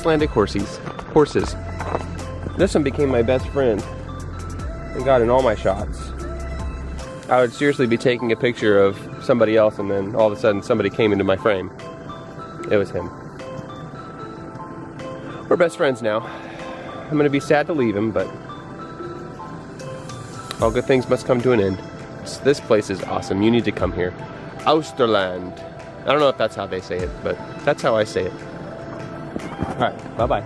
Icelandic horses. This one became my best friend and got in all my shots. I would seriously be taking a picture of somebody else and then all of a sudden somebody came into my frame. It was him. We're best friends now. I'm gonna be sad to leave him, but all good things must come to an end. This place is awesome. You need to come here. Austurland. I don't know if that's how they say it, but that's how I say it. Alright, bye-bye.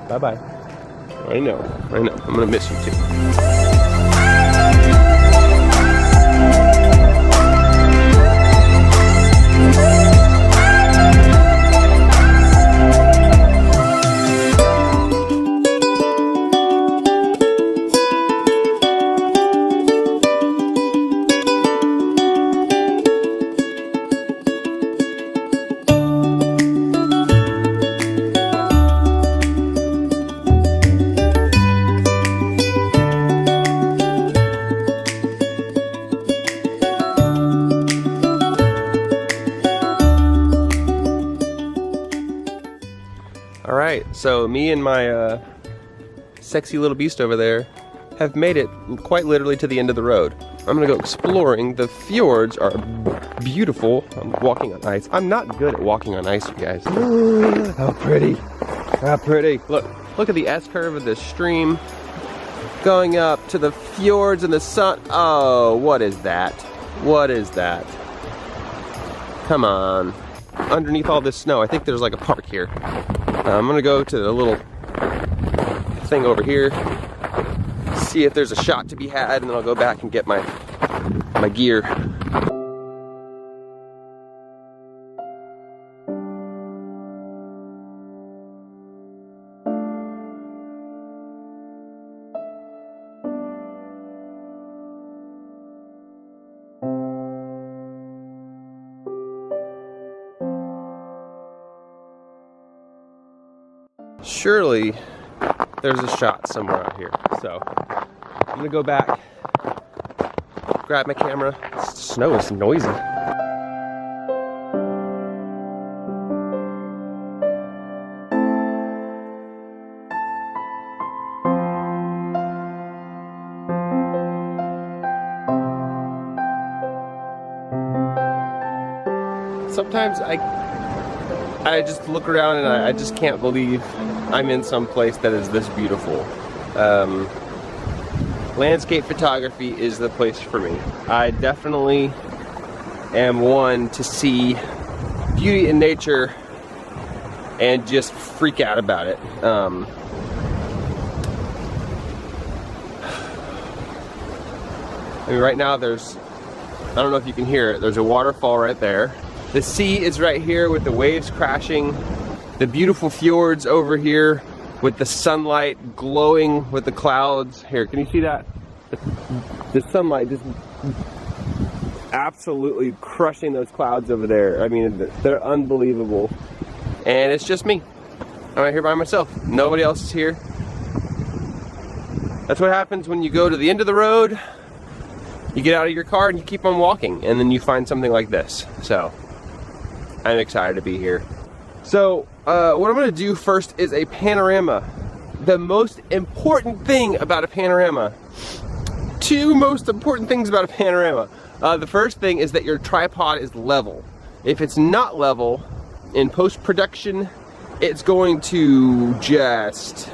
Bye-bye. I know. I'm gonna miss you too. Alright, so me and my sexy little beast over there have made it quite literally to the end of the road. I'm gonna go exploring. The fjords are beautiful. I'm walking on ice. I'm not good at walking on ice, you guys. How pretty. How pretty. Look at the S-curve of the stream going up to the fjords and the sun. Oh, what is that? What is that? Come on. Underneath all this snow, I think there's like a park here. I'm gonna go to the little thing over here, see if there's a shot to be had, and then I'll go back and get my gear. Surely there's a shot somewhere out here. So I'm gonna go back, grab my camera. The snow is noisy. Sometimes I just look around and I just can't believe I'm in some place that is this beautiful. Landscape photography is the place for me. I definitely am one to see beauty in nature and just freak out about it. I mean, right now there's, I don't know if you can hear it, there's a waterfall right there. The sea is right here with the waves crashing. The beautiful fjords over here with the sunlight glowing with the clouds. Here, can you see that? The sunlight just absolutely crushing those clouds over there. I mean, they're unbelievable. And it's just me. I'm right here by myself. Nobody else is here. That's what happens when you go to the end of the road, you get out of your car and you keep on walking, and then you find something like this. So I'm excited to be here. So what I'm gonna do first is a panorama. The most important thing about a panorama, two most important things about a panorama. The first thing is that your tripod is level. If it's not level, in post-production, it's going to just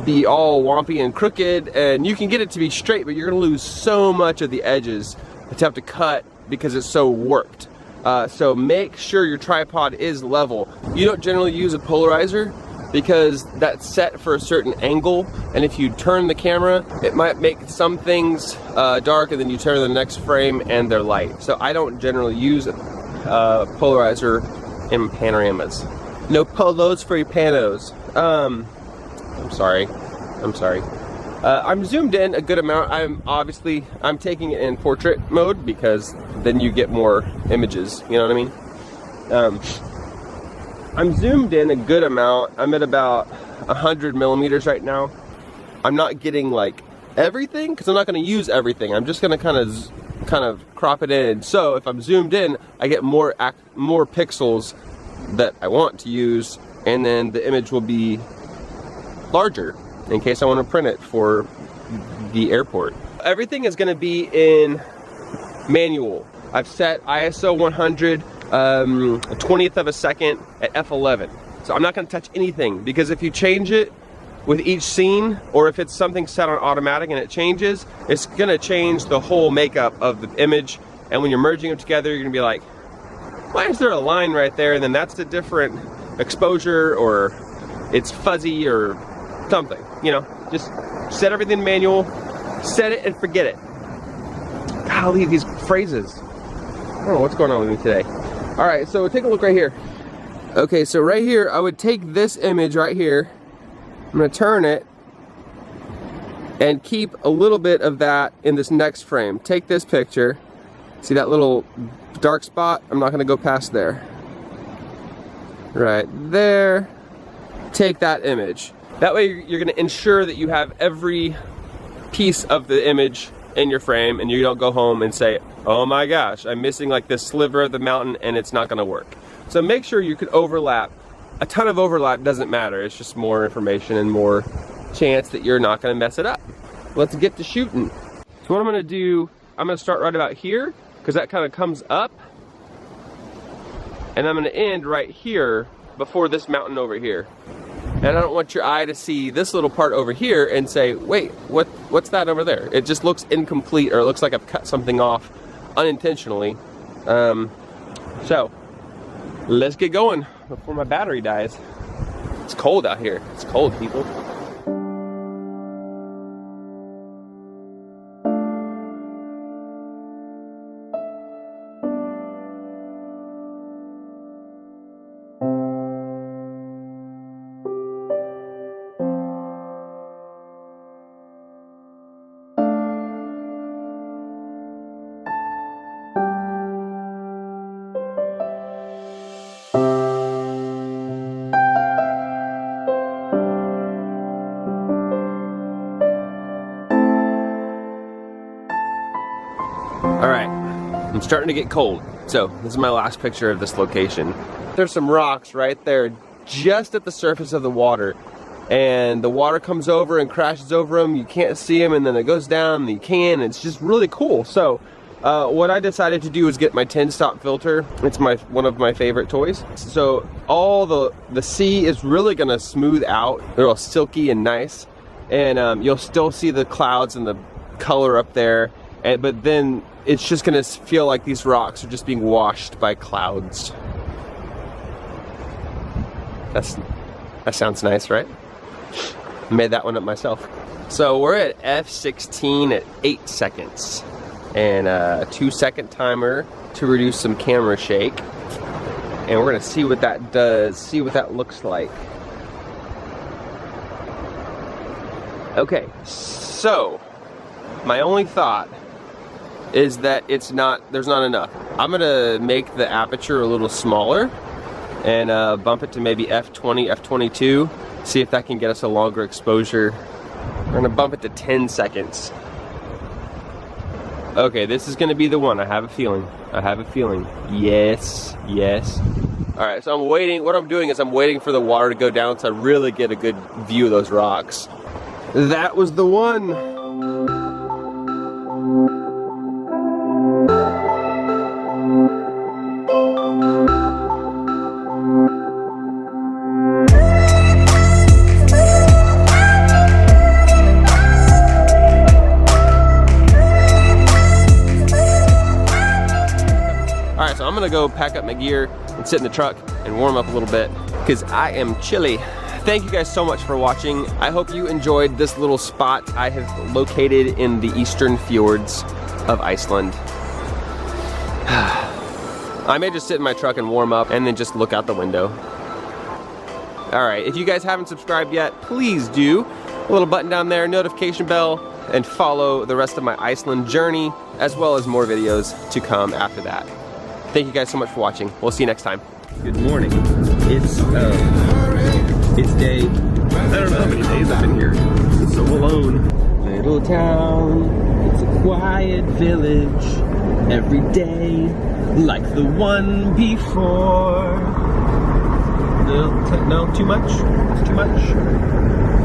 be all wompy and crooked, and you can get it to be straight, but you're gonna lose so much of the edges that you have to cut because it's so warped. So make sure your tripod is level. You don't generally use a polarizer because that's set for a certain angle, and if you turn the camera, it might make some things dark, and then you turn the next frame and they're light. So I don't generally use a polarizer in panoramas. No polos for your panos. I'm sorry. I'm zoomed in a good amount. I'm taking it in portrait mode because then you get more images, you know what I mean? I'm zoomed in a good amount. I'm at about 100 millimeters right now. I'm not getting like everything because I'm not going to use everything. I'm just going to kind of crop it in. So if I'm zoomed in, I get more pixels that I want to use and then the image will be larger in case I want to print it for the airport. Everything is going to be in manual. I've set ISO 100, a 20th of a second at f11. So I'm not going to touch anything, because if you change it with each scene, or if it's something set on automatic and it changes, it's going to change the whole makeup of the image. And when you're merging them together, you're going to be like, why is there a line right there? And then that's a different exposure, or it's fuzzy or something. You know, just set everything in manual, set it and forget it. Golly, these phrases. I don't know what's going on with me today. All right, so take a look right here. Okay, so right here, I would take this image right here. I'm gonna turn it and keep a little bit of that in this next frame. Take this picture. See that little dark spot? I'm not gonna go past there. Right there. Take that image. That way you're gonna ensure that you have every piece of the image in your frame, and you don't go home and say, oh my gosh, I'm missing like this sliver of the mountain and it's not gonna work. So make sure you can overlap. A ton of overlap doesn't matter. It's just more information and more chance that you're not gonna mess it up. Let's get to shooting. So what I'm gonna do, I'm gonna start right about here, because that kind of comes up. And I'm gonna end right here before this mountain over here. And I don't want your eye to see this little part over here and say, wait, what's that over there? It just looks incomplete, or it looks like I've cut something off unintentionally. So, let's get going before my battery dies. It's cold out here. It's cold, people. Alright, I'm starting to get cold, so this is my last picture of this location. There's some rocks right there just at the surface of the water, and the water comes over and crashes over them. You can't see them, and then it goes down and you can, and it's just really cool. So what I decided to do is get my 10-stop filter. It's one of my favorite toys. So all the sea is really gonna smooth out. They're all silky and nice, and you'll still see the clouds and the color up there, but then it's just gonna feel like these rocks are just being washed by clouds. That sounds nice, right? Made that one up myself. So we're at f16 at 8 seconds, and a 2-second timer to reduce some camera shake. And we're gonna see what that does, see what that looks like. Okay, so my only thought is that there's not enough. I'm gonna make the aperture a little smaller and bump it to maybe f20, f22, see if that can get us a longer exposure. We're gonna bump it to 10 seconds. Okay, this is gonna be the one. I have a feeling. I have a feeling. Yes, yes. All right, so I'm waiting. What I'm doing is I'm waiting for the water to go down so I really get a good view of those rocks. That was the one. Alright, so I'm gonna go pack up my gear and sit in the truck and warm up a little bit because I am chilly. Thank you guys so much for watching. I hope you enjoyed this little spot I have located in the eastern fjords of Iceland. I may just sit in my truck and warm up and then just look out the window. Alright, if you guys haven't subscribed yet, please do. A little button down there, notification bell, and follow the rest of my Iceland journey, as well as more videos to come after that. Thank you guys so much for watching. We'll see you next time. Good morning. It's day, I don't know how many days I've been here. So alone. Little town, it's a quiet village. Every day, like the one before. No, too much? Too much?